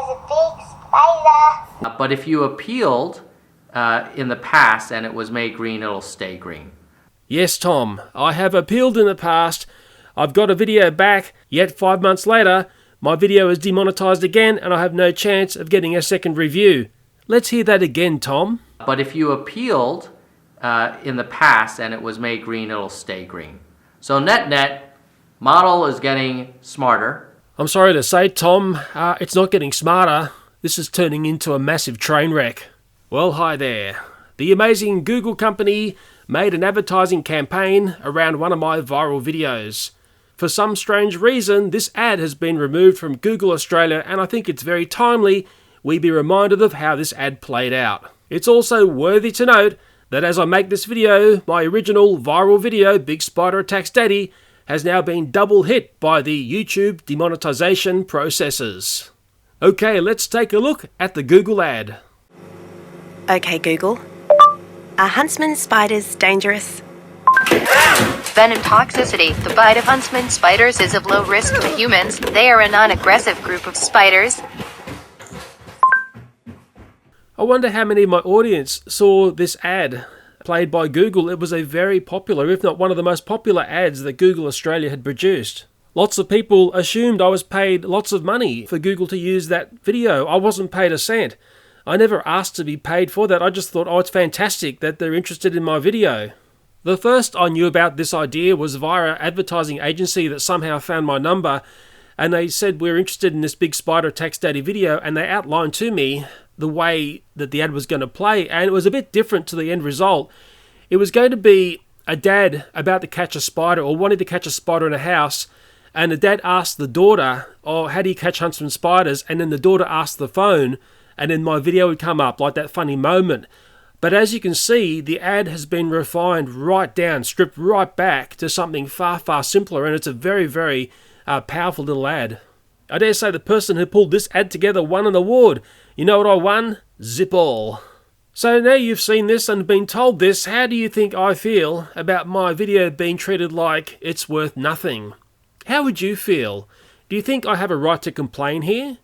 a big spider. But if you appealed in the past and it was made green, it'll stay green. Yes, Tom, I have appealed in the past. I've got a video back, yet 5 months later, my video is demonetized again and I have no chance of getting a second review. Let's hear that again, Tom. But if you appealed in the past and it was made green, it'll stay green. So net, model is getting smarter. I'm sorry to say, Tom, it's not getting smarter. This is turning into a massive train wreck. Well, hi there. The amazing Google company made an advertising campaign around one of my viral videos. For some strange reason, this ad has been removed from Google Australia, and I think it's very timely we be reminded of how this ad played out. It's also worthy to note that as I make this video, my original viral video, Big Spider Attacks Daddy, has now been double hit by the YouTube demonetization processes. Okay, let's take a look at the Google ad. Okay, Google. Are huntsman spiders dangerous? Venom toxicity. The bite of huntsman spiders is of low risk to humans. They are a non-aggressive group of spiders. I wonder how many of my audience saw this ad played by Google. It was a very popular, if not one of the most popular ads that Google Australia had produced. Lots of people assumed I was paid lots of money for Google to use that video. I wasn't paid a cent. I never asked to be paid for that. I just thought, oh, it's fantastic that they're interested in my video. The first I knew about this idea was via an advertising agency that somehow found my number, and they said we're interested in this Big Spider Attacks Daddy video, and they outlined to me the way that the ad was going to play, and it was a bit different to the end result. It was going to be a dad about to catch a spider or wanting to catch a spider in a house, and the dad asked the daughter, oh, how do you catch huntsman spiders? And then the daughter asked the phone, and then my video would come up like that funny moment. But as you can see, the ad has been refined right down, stripped right back to something far, far simpler, and it's a very, very powerful little ad. I dare say the person who pulled this ad together won an award. You know what I won? Zip all. So now you've seen this and been told this, how do you think I feel about my video being treated like it's worth nothing? How would you feel? Do you think I have a right to complain here?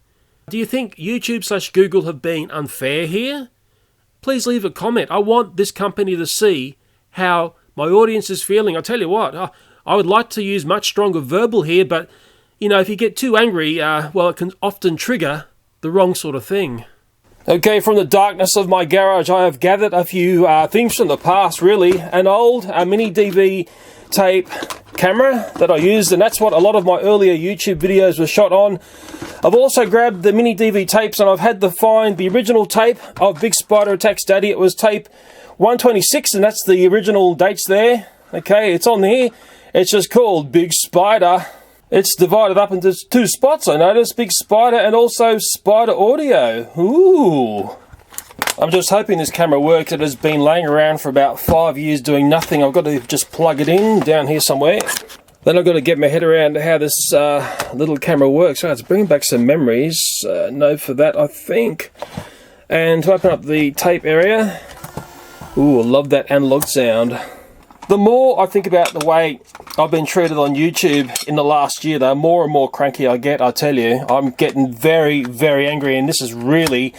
Do you think YouTube/Google have been unfair here? Please leave a comment. I want this company to see how my audience is feeling. I tell you what, I would like to use much stronger verbal here, but you know, if you get too angry, well, it can often trigger the wrong sort of thing. Okay, from the darkness of my garage, I have gathered a few things from the past, really. An old mini DV tape camera that I used, and that's what a lot of my earlier YouTube videos were shot on. I've also grabbed the mini DV tapes, and I've had to find the original tape of Big Spider Attacks Daddy. It was tape 126, and that's the original dates there. Okay, it's on here. It's just called Big Spider. It's divided up into two spots, I noticed. Big Spider and also Spider Audio. Ooh. I'm just hoping this camera works. It has been laying around for about 5 years doing nothing. I've got to just plug it in down here somewhere. Then I've got to get my head around how this little camera works. So it's bringing back some memories. No for that, I think. And to open up the tape area. Ooh, I love that analog sound. The more I think about the way I've been treated on YouTube in the last year, the more and more cranky I get, I tell you. I'm getting very, very angry, and this has really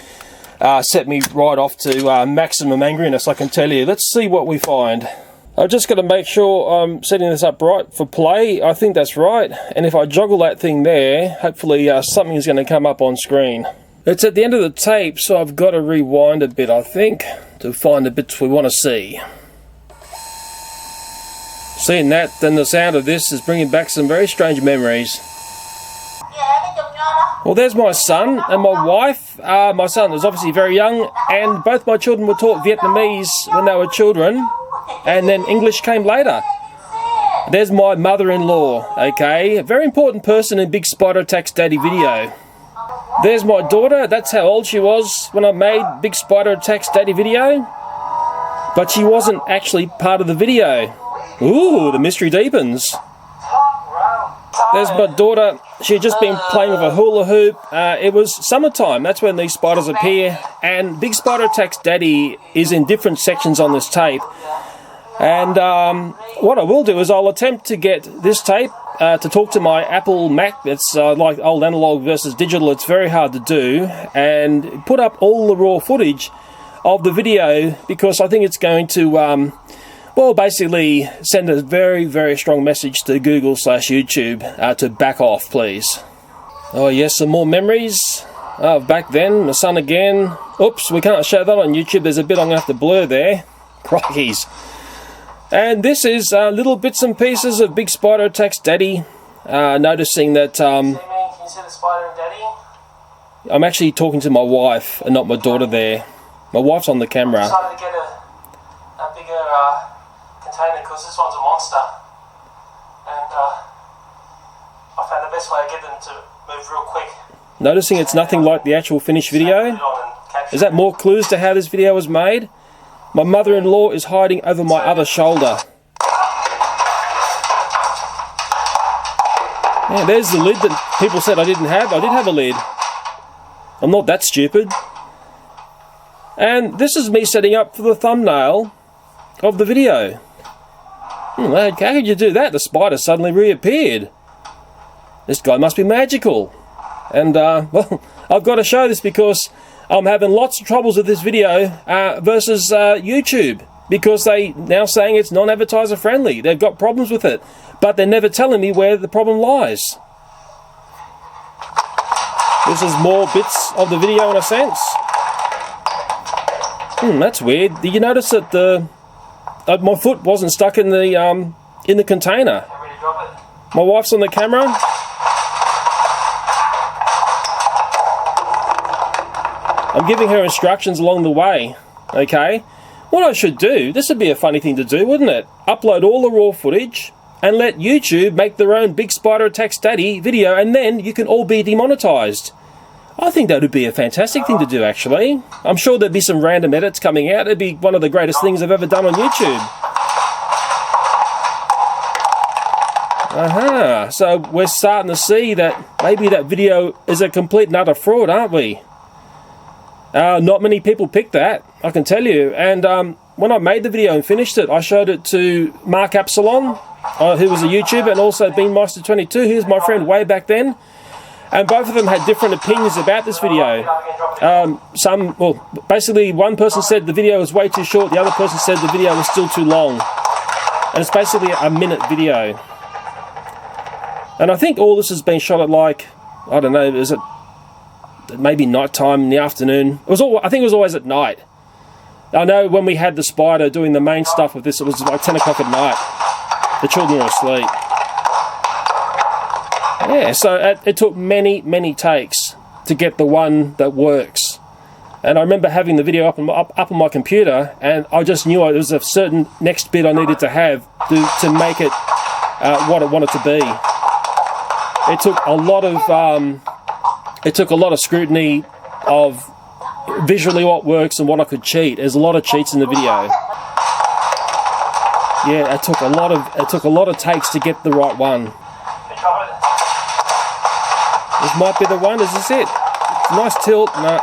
set me right off to maximum angriness, I can tell you. Let's see what we find. I've just got to make sure I'm setting this up right for play. I think that's right. And if I joggle that thing there, hopefully something is going to come up on screen. It's at the end of the tape, so I've got to rewind a bit, I think, to find the bits we want to see. Seeing that, then the sound of this is bringing back some very strange memories. Well, there's my son and my wife. My son was obviously very young, and both my children were taught Vietnamese when they were children, and then English came later. There's my mother-in-law, okay? A very important person in Big Spider Attacks Daddy video. There's my daughter. That's how old she was when I made Big Spider Attacks Daddy video. But she wasn't actually part of the video. Ooh, the mystery deepens. There's my daughter. She had just been playing with a hula hoop. It was summertime. That's when these spiders appear. And Big Spider Attacks Daddy is in different sections on this tape. And what I will do is I'll attempt to get this tape to talk to my Apple Mac. It's like old analog versus digital. It's very hard to do, and put up all the raw footage of the video because I think it's going to, well, basically send a very, very strong message to Google/YouTube to back off, please. Oh yes, some more memories of back then. My son again. Oops, we can't show that on YouTube. There's a bit I'm going to have to blur there. Crikeys. And this is little bits and pieces of Big Spider Attacks Daddy. Noticing that... Can you see the spider and Daddy? I'm actually talking to my wife and not my daughter there. My wife's on the camera. I decided to get a bigger container because this one's a monster. And I found the best way to get them to move real quick. Noticing it's nothing like the actual finished video? Is that more clues to how this video was made? My mother-in-law is hiding over my other shoulder. Yeah, there's the lid that people said I didn't have. I did have a lid. I'm not that stupid. And this is me setting up for the thumbnail of the video. How could you do that? The spider suddenly reappeared. This guy must be magical. And, well, I've got to show this because I'm having lots of troubles with this video versus YouTube, because they now saying it's non-advertiser friendly. They've got problems with it, but they're never telling me where the problem lies. This is more bits of the video in a sense. That's weird. Did you notice that my foot wasn't stuck in the container? My wife's on the camera. I'm giving her instructions along the way, okay? What I should do, this would be a funny thing to do, wouldn't it? Upload all the raw footage and let YouTube make their own Big Spider Attacks Daddy video, and then you can all be demonetized. I think that would be a fantastic thing to do, actually. I'm sure there'd be some random edits coming out. It'd be one of the greatest things I've ever done on YouTube. Aha, so we're starting to see that maybe that video is a complete and utter fraud, aren't we? Not many people picked that, I can tell you. And when I made the video and finished it, I showed it to Mark Absalom, who was a YouTuber, and also BeanMeister22, who's my friend way back then. And both of them had different opinions about this video. Basically one person said the video was way too short, the other person said the video was still too long. And it's basically a minute video. And I think all this has been shot at, like, I don't know, is it maybe night time in the afternoon? I think it was always at night. I know when we had the spider doing the main stuff with this, it was like 10 o'clock at night. The children were asleep. Yeah, so it took many, many takes to get the one that works. And I remember having the video up on my computer, and I just knew there was a certain next bit I needed to have to make it what it wanted to be. It took a lot of scrutiny of visually what works and what I could cheat. There's a lot of cheats in the video. Yeah, it took a lot of takes to get the right one. This might be the one. Is this it? Nice tilt. No.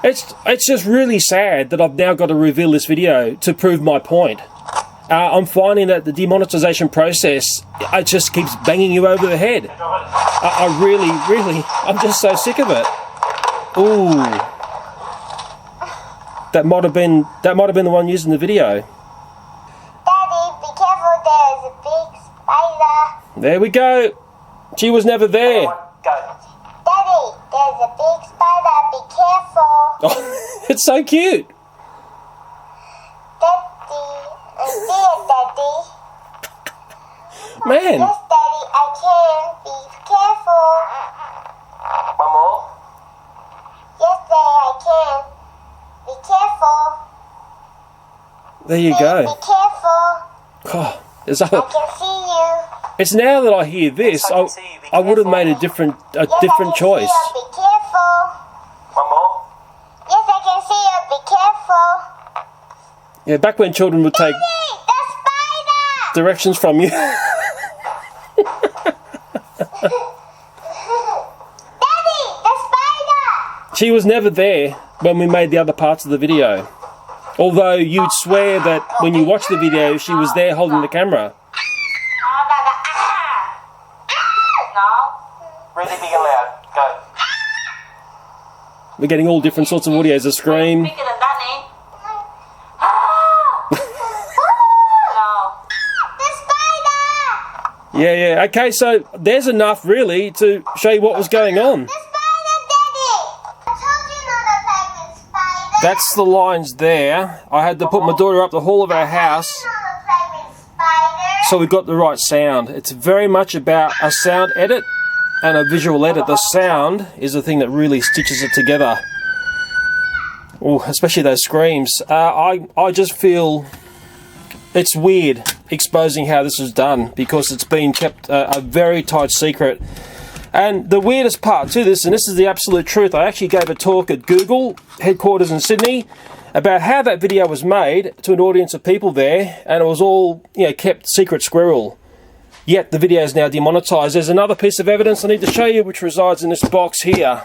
It's just really sad that I've now got to reveal this video to prove my point. I'm finding that the demonetization process, it just keeps banging you over the head. I'm just so sick of it. Ooh, that might have been the one used in the video. Daddy, be careful, there's a big spider. There we go. She was never there. Daddy, there's a big spider, be careful. Oh, it's so cute. Daddy. Man. Yes, Daddy, I can. Be careful. One more. Yes, Daddy, I can. Be careful. There you Please go. be careful. Oh, I can see you. it's now that I hear this, I would have made a different Yes, I can choice. See you. Be careful. One more. Yes, I can see you. Be careful. Yeah, back when children would take Daddy, the spider. directions from you. Daddy, the spider. She was never there when we made the other parts of the video. Although you'd swear that when you watch the video, she was there holding the camera. We're getting all different sorts of audios, a scream. Bigger than that, Nate. No. Yeah. Okay, so there's enough really to show you what was going on. The spider, Daddy! I told you not to play with spiders. That's the lines there. I had to put my daughter up the hall of our house Not to play with spiders. so we got the right sound. It's very much about a sound edit and a visual edit. The sound is the thing that really stitches it together. Oh, especially those screams. I just feel it's weird exposing how this is done because it's been kept a very tight secret. And the weirdest part to this, and this is the absolute truth, I actually gave a talk at Google headquarters in Sydney about how that video was made to an audience of people there, and it was all, you know, kept secret squirrel. Yet the video is now demonetized. There's another piece of evidence I need to show you which resides in this box here.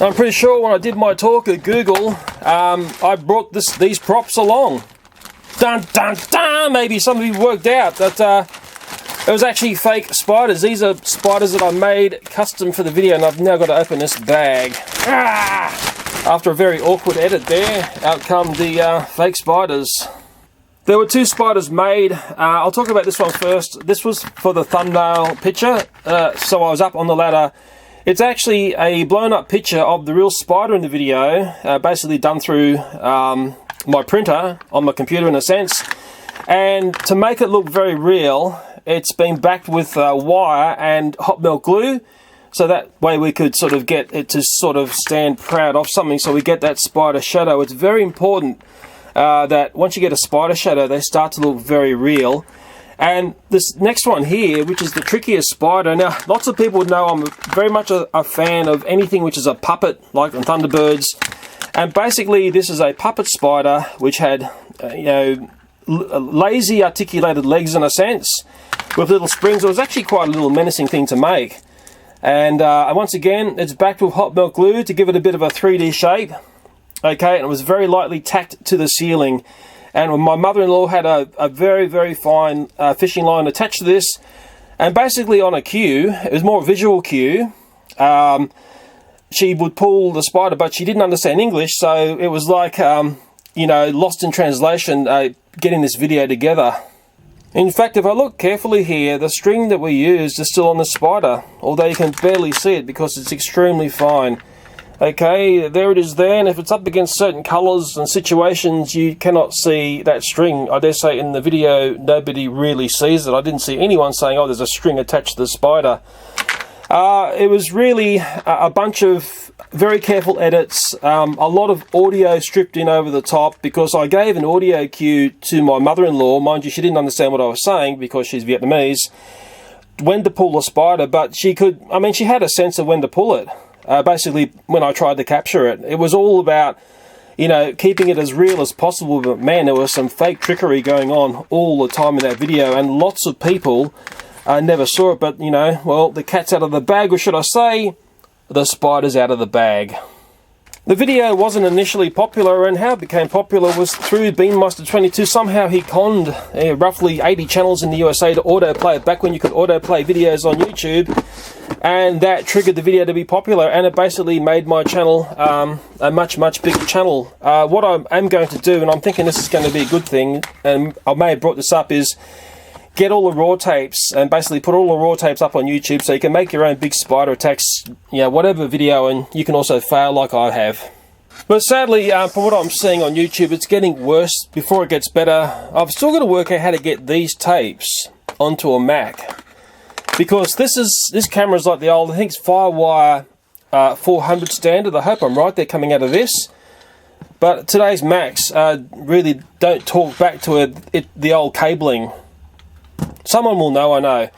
I'm pretty sure when I did my talk at Google, I brought these props along. Dun dun dun! Maybe some of you worked out that it was actually fake spiders. These are spiders that I made custom for the video, and I've now got to open this bag. After a very awkward edit there, out come the fake spiders. There were two spiders made. I'll talk about this one first. This was for the thumbnail picture, so I was up on the ladder. It's actually a blown up picture of the real spider in the video, basically done through my printer on my computer in a sense. And to make it look very real, it's been backed with wire and hot melt glue, so that way we could sort of get it to sort of stand proud of something, so we get that spider shadow. It's very important that once you get a spider shadow, they start to look very real. And this next one here, which is the trickiest spider. Now, lots of people would know I'm very much a fan of anything which is a puppet, like on Thunderbirds. And basically, this is a puppet spider which had, lazy articulated legs in a sense, with little springs. It was actually quite a little menacing thing to make. And once again, it's backed with hot melt glue to give it a bit of a 3D shape. Okay, and it was very lightly tacked to the ceiling. And my mother-in-law had a very, very fine fishing line attached to this. And basically on a cue, it was more a visual cue, she would pull the spider, but she didn't understand English, so it was like, lost in translation, getting this video together. In fact, if I look carefully here, the string that we used is still on the spider, although you can barely see it because it's extremely fine. Okay, there it is there, and if it's up against certain colours and situations, you cannot see that string. I dare say in the video, nobody really sees it. I didn't see anyone saying, oh, there's a string attached to the spider. It was really a bunch of very careful edits, a lot of audio stripped in over the top, because I gave an audio cue to my mother-in-law. Mind you, she didn't understand what I was saying because she's Vietnamese, when to pull the spider, but she had a sense of when to pull it. Basically, when I tried to capture it, it was all about, keeping it as real as possible. But man, there was some fake trickery going on all the time in that video, and lots of people never saw it. But well, the cat's out of the bag, or should I say, the spider's out of the bag. The video wasn't initially popular, and how it became popular was through Beanmaster22. Somehow he conned roughly 80 channels in the USA to autoplay it back when you could autoplay videos on YouTube. And that triggered the video to be popular, and it basically made my channel a much, much bigger channel. What I am going to do, and I'm thinking this is going to be a good thing, and I may have brought this up, is get all the raw tapes and basically put all the raw tapes up on YouTube so you can make your own big spider attacks, whatever video, and you can also fail like I have. But sadly, from what I'm seeing on YouTube, it's getting worse before it gets better. I've still got to work out how to get these tapes onto a Mac, because this camera's like the old, I think it's Firewire 400 standard. I hope I'm right, they're coming out of this. But today's Macs really don't talk back to the old cabling. Someone will know, I know.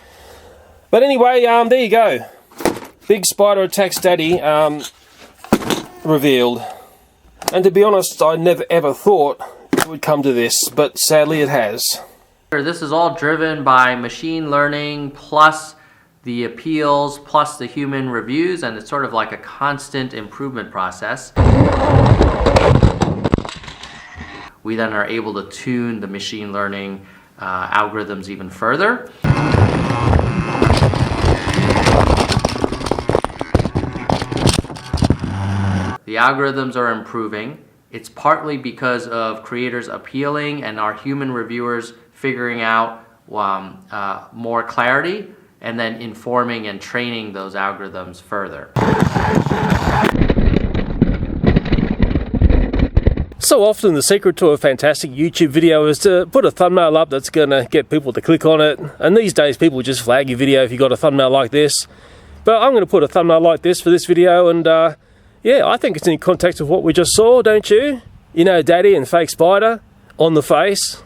But anyway, there you go. Big Spider Attacks Daddy revealed. And to be honest, I never ever thought it would come to this, but sadly it has. This is all driven by machine learning plus the appeals plus the human reviews, and it's sort of like a constant improvement process. We then are able to tune the machine learning algorithms even further. the algorithms are improving. It's partly because of creators appealing and our human reviewers figuring out more clarity and then informing and training those algorithms further. So often the secret to a fantastic YouTube video is to put a thumbnail up that's going to get people to click on it. And these days people just flag your video if you've got a thumbnail like this. But I'm going to put a thumbnail like this for this video, and yeah, I think it's in context of what we just saw, don't you? You know, Daddy and Fake Spider on the face.